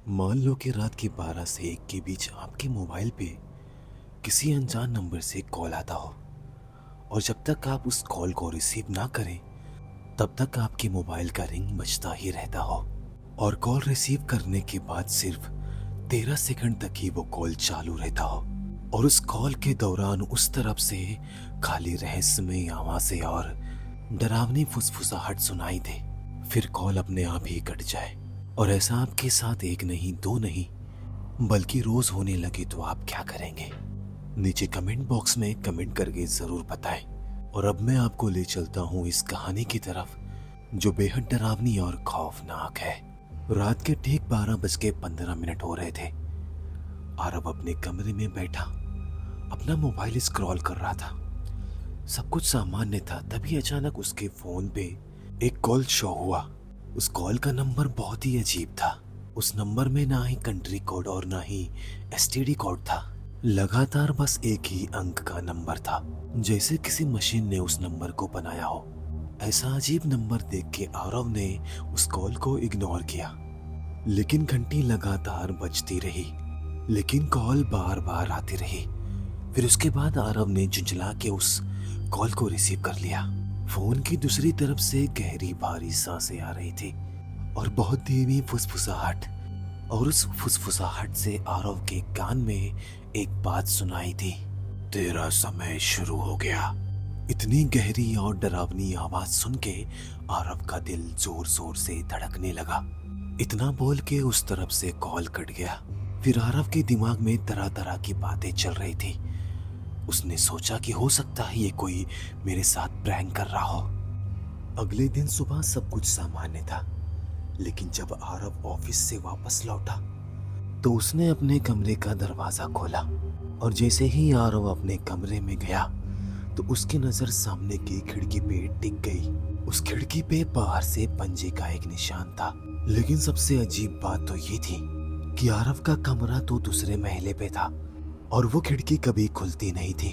मान लो कि रात के 12 से 1 के बीच आपके मोबाइल पे किसी अनजान नंबर से कॉल आता हो और जब तक आप उस कॉल को रिसीव ना करें तब तक आपके मोबाइल का रिंग बजता ही रहता हो और कॉल रिसीव करने के बाद सिर्फ 13 सेकंड तक ही वो कॉल चालू रहता हो और उस कॉल के दौरान उस तरफ से खाली रहस्यमय आवाजें और डरावनी फुसफुसाहट सुनाई दे, फिर कॉल अपने आप ही कट जाए। और ऐसा आपके साथ एक नहीं दो नहीं बल्कि रोज होने लगे तो आप क्या करेंगे? नीचे कमेंट बॉक्स में कमेंट करके जरूर बताएं। और अब मैं आपको ले चलता हूँ इस कहानी की तरफ जो बेहद डरावनी और खौफनाक है। रात के ठीक 12:15 हो रहे थे। आरव अपने कमरे में बैठा अपना मोबाइल स्क्रॉल कर रहा था। सब कुछ सामान्य था, तभी अचानक उसके फोन पे एक कॉल शो हुआ। उस कॉल का नंबर बहुत ही अजीब था। उस नंबर में ना ही कंट्री कोड और ना ही एसटीडी कोड था। लगातार बस एक ही अंक का नंबर था, जैसे किसी मशीन ने उस नंबर को बनाया हो। ऐसा अजीब नंबर देख के आरव ने उस कॉल को इग्नोर किया, लेकिन घंटी लगातार बजती रही, लेकिन कॉल बार बार आती रही। फिर उसके बाद आरव ने झुंझला के उस कॉल को रिसीव कर लिया। फोन की दूसरी तरफ से गहरी भारी सांसें आ रही थी और बहुत धीमी फुसफुसाहट, और उस फुसफुसाहट से आरव के कान में एक बात सुनाई थी, तेरा समय शुरू हो गया। इतनी गहरी और डरावनी आवाज सुन के आरव का दिल जोर जोर से धड़कने लगा। इतना बोल के उस तरफ से कॉल कट गया। फिर आरव के दिमाग में तरह तरह की बातें चल रही थी। उसने सोचा कि हो सकता है ये कोई मेरे साथ प्रैंक कर रहा हो। अगले दिन सुबह सब कुछ सामान्य था, लेकिन जब आरव ऑफिस से वापस लौटा तो उसने अपने कमरे का दरवाजा खोला और जैसे ही आरव अपने कमरे में गया तो उसकी नजर सामने की खिड़की पे टिक गई। उस खिड़की पे बाहर से पंजे का एक निशान था, लेकिन सबसे अजीब बात तो ये थी कि आरव का कमरा तो दूसरे महले पे था और वो खिड़की कभी खुलती नहीं थी।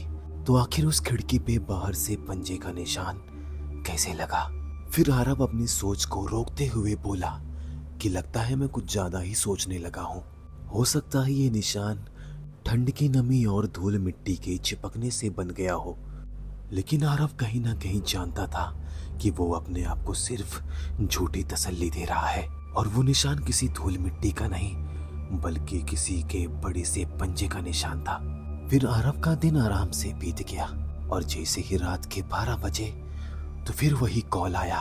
तो आखिर उस खिड़की पे बाहर से पंजे का निशान कैसे लगा? फिर आरव अपनी सोच को रोकते हुए बोला कि लगता है मैं कुछ ज्यादा ही सोचने लगा हूँ। हो सकता है ये निशान ठंड की नमी और धूल मिट्टी के चिपकने से बन गया हो। लेकिन आरव कहीं ना कहीं जानता था कि वो अपने आप को सिर्फ झूठी तसल्ली दे रहा है और वो निशान किसी धूल मिट्टी का नहीं बल्कि किसी के बड़े से पंजे का निशान था। फिर आरव का दिन आराम से बीत गया और जैसे ही रात के 12 बजे तो फिर वही कॉल आया।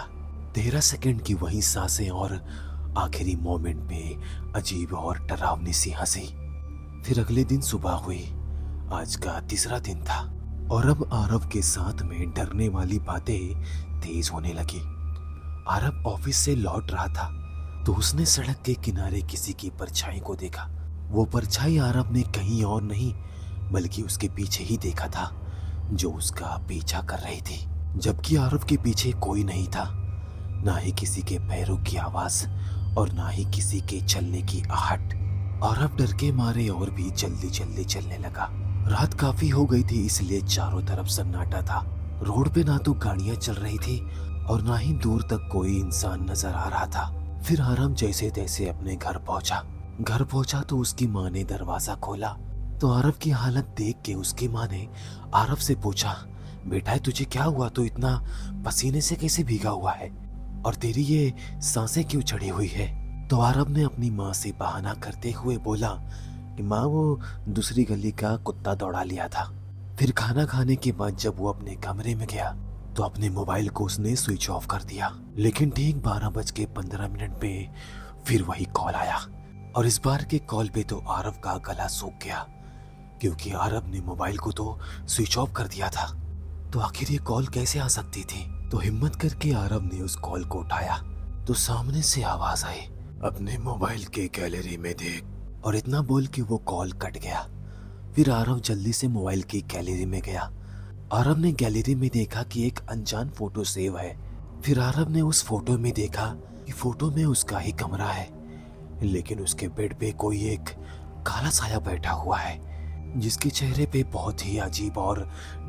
13 सेकंड की वही सांसें और आखिरी मोमेंट पे अजीब और डरावनी सी हंसी। फिर अगले दिन सुबह हुई। आज का तीसरा दिन था और अब आरव के साथ में डरने वाली बातें तेज होने लगी। आरव ऑफिस से लौट रहा था तो उसने सड़क के किनारे किसी की परछाई को देखा। वो परछाई आरव ने कहीं और नहीं बल्कि उसके पीछे ही देखा था, जो उसका पीछा कर रही थी। जबकि आरव के पीछे कोई नहीं था, ना ही किसी के पैरों की आवाज और ना ही किसी के चलने की आहट। आरव डर के मारे और भी जल्दी जल्दी चलने लगा। रात काफी हो गई थी, इसलिए चारों तरफ सन्नाटा था। रोड पे ना तो गाड़ियां चल रही थी और ना ही दूर तक कोई इंसान नजर आ रहा था। फिर आरव जैसे तैसे अपने घर पहुंचा तो उसकी माँ ने दरवाजा खोला। तो आरव की हालत देख के उसकी माँ ने आरव से पूछा, बेटा तुझे क्या हुआ? तो इतना पसीने से कैसे भीगा हुआ है और तेरी ये सांसें क्यों चढ़ी हुई है? तो आरव ने अपनी माँ से बहाना करते हुए बोला कि माँ वो दूसरी गली का कुत्ता दौड़ा लिया था। फिर खाना खाने के बाद जब वो अपने कमरे में गया तो अपने मोबाइल को उसने स्विच ऑफ कर दिया। लेकिन ठीक 12:15 पे फिर वही कॉल आया और इस बार के कॉल पे तो आरव का गला सूख गया, क्योंकि आरव ने मोबाइल को तो स्विच ऑफ कर दिया था। तो आखिर ये कॉल कैसे आ सकती थी? तो हिम्मत करके आरव ने उस कॉल को उठाया तो सामने से आवाज आई, अपने मोबाइल के गैलरी में देख। और इतना बोल के वो कॉल कट गया। फिर आरव जल्दी से मोबाइल की गैलरी में गया। आरव ने गैलरी में देखा कि एक अनजान फोटो सेव है। फिर आरव ने उस फोटो में देखा कि फोटो में उसका ही कमरा है, लेकिन उसके बेड पे कोई एक काला साया बैठा हुआ है, जिसके चेहरे पे बहुत ही अजीब और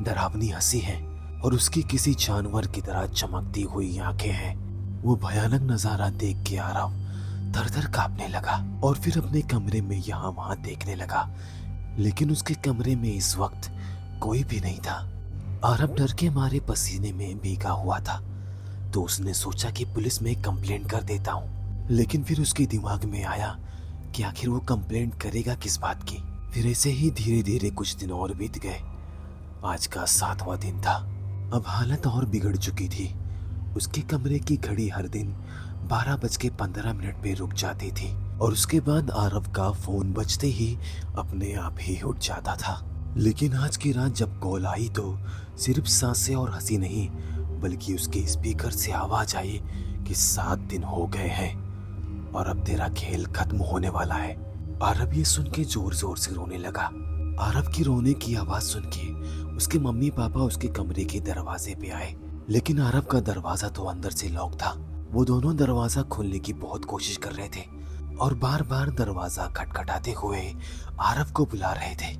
डरावनी हंसी है और उसकी किसी जानवर की तरह चमकती हुई आंखें हैं। वो भयानक नजारा देख के आरव थर थर कांपने लगा और फिर अपने कमरे में यहाँ वहां देखने लगा, लेकिन उसके कमरे में इस वक्त कोई भी नहीं था। आरव डर के मारे पसीने में भीगा हुआ था, तो उसने सोचा कि पुलिस में कंप्लेंट कर देता हूँ। लेकिन फिर उसके दिमाग में आया कि आखिर वो कंप्लेंट करेगा किस बात की। फिर ऐसे ही धीरे धीरे कुछ दिन और बीत गए। आज का 7वां दिन था। अब हालत और बिगड़ चुकी थी। उसके कमरे की घड़ी हर दिन 12:15 पे रुक जाती थी और उसके बाद आरव का फोन बजते ही अपने आप ही उठ जाता था। लेकिन आज की रात जब कॉल आई तो सिर्फ सांसें और हंसी नहीं, बल्कि उसके स्पीकर से आवाज आई कि 7 दिन हो गए हैं और अब तेरा खेल खत्म होने वाला है। आरव ये सुन के जोर जोर से रोने लगा। आरव की रोने की आवाज सुन के उसके मम्मी पापा उसके कमरे के दरवाजे पे आए, लेकिन आरव का दरवाजा तो अंदर से लॉक था। वो दोनों दरवाजा खोलने की बहुत कोशिश कर रहे थे और बार बार दरवाजा खटखटाते हुए आरव को बुला रहे थे,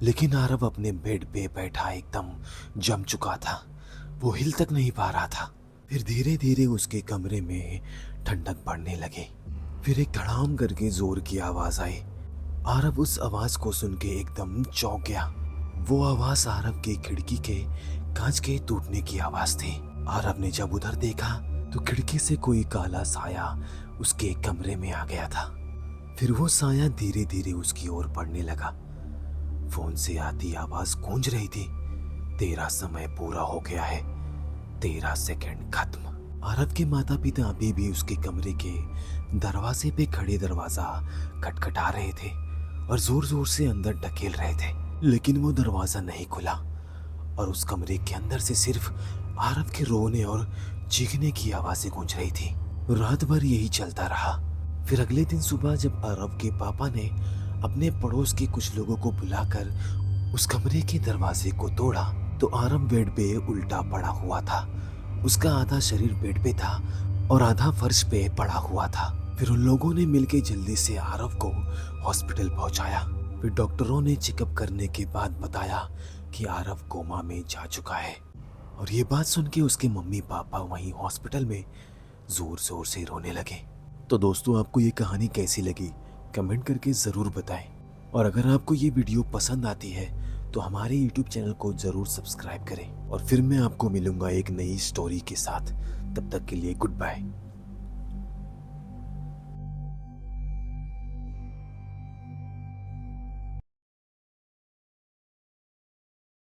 लेकिन आरव अपने बेड पे बैठा एकदम जम चुका था। वो हिल तक नहीं पा रहा था। फिर धीरे धीरे उसके कमरे में ठंडक बढ़ने लगी। फिर एक धड़ाम करके जोर की आवाज आई। आरव उस आवाज को सुन के एकदम चौंक गया। वो आवाज आरव के खिड़की के कांच के टूटने की आवाज थी। आरव ने जब उधर देखा तो खिड़की से कोई काला साया उसके कमरे में आ गया था। फिर वो साया धीरे धीरे उसकी ओर बढ़ने लगा। फोन से आती आवाज गूंज रही थी, तेरा समय पूरा हो गया है, 13 सेकंड खत्म। आरव के माता पिता अभी भी उसके कमरे के दरवाजे पे खड़े दरवाजा खटखटा रहे थे और जोर जोर से अंदर ढकेल रहे थे, लेकिन वो दरवाजा नहीं खुला और उस कमरे के अंदर से सिर्फ आरव के रोने और चीखने की आवाजें गूंज रही थी। रात भर यही चलता रहा। फिर अगले दिन सुबह जब आरव के पापा ने अपने पड़ोस के कुछ लोगों को बुलाकर उस कमरे के दरवाजे को तोड़ा तो आरव बेड पे उल्टा पड़ा हुआ था। उसका आधा शरीर बेड पे था और आधा फर्श पे पड़ा हुआ था। फिर उन लोगों ने मिलकर जल्दी से आरव को हॉस्पिटल पहुंचाया। फिर डॉक्टरों ने चेकअप करने के बाद बताया कि आरव कोमा में जा चुका है। और ये बात सुन के उसके मम्मी पापा वहीं हॉस्पिटल में जोर जोर से रोने लगे। तो दोस्तों, आपको ये कहानी कैसी लगी कमेंट करके ज़रूर बताएं। और अगर आपको ये वीडियो पसंद आती है तो हमारे YouTube चैनल को ज़रूर सब्सक्राइब करें। और फिर मैं आपको मिलूंगा एक नई स्टोरी के साथ। तब तक के लिए गुड बाय।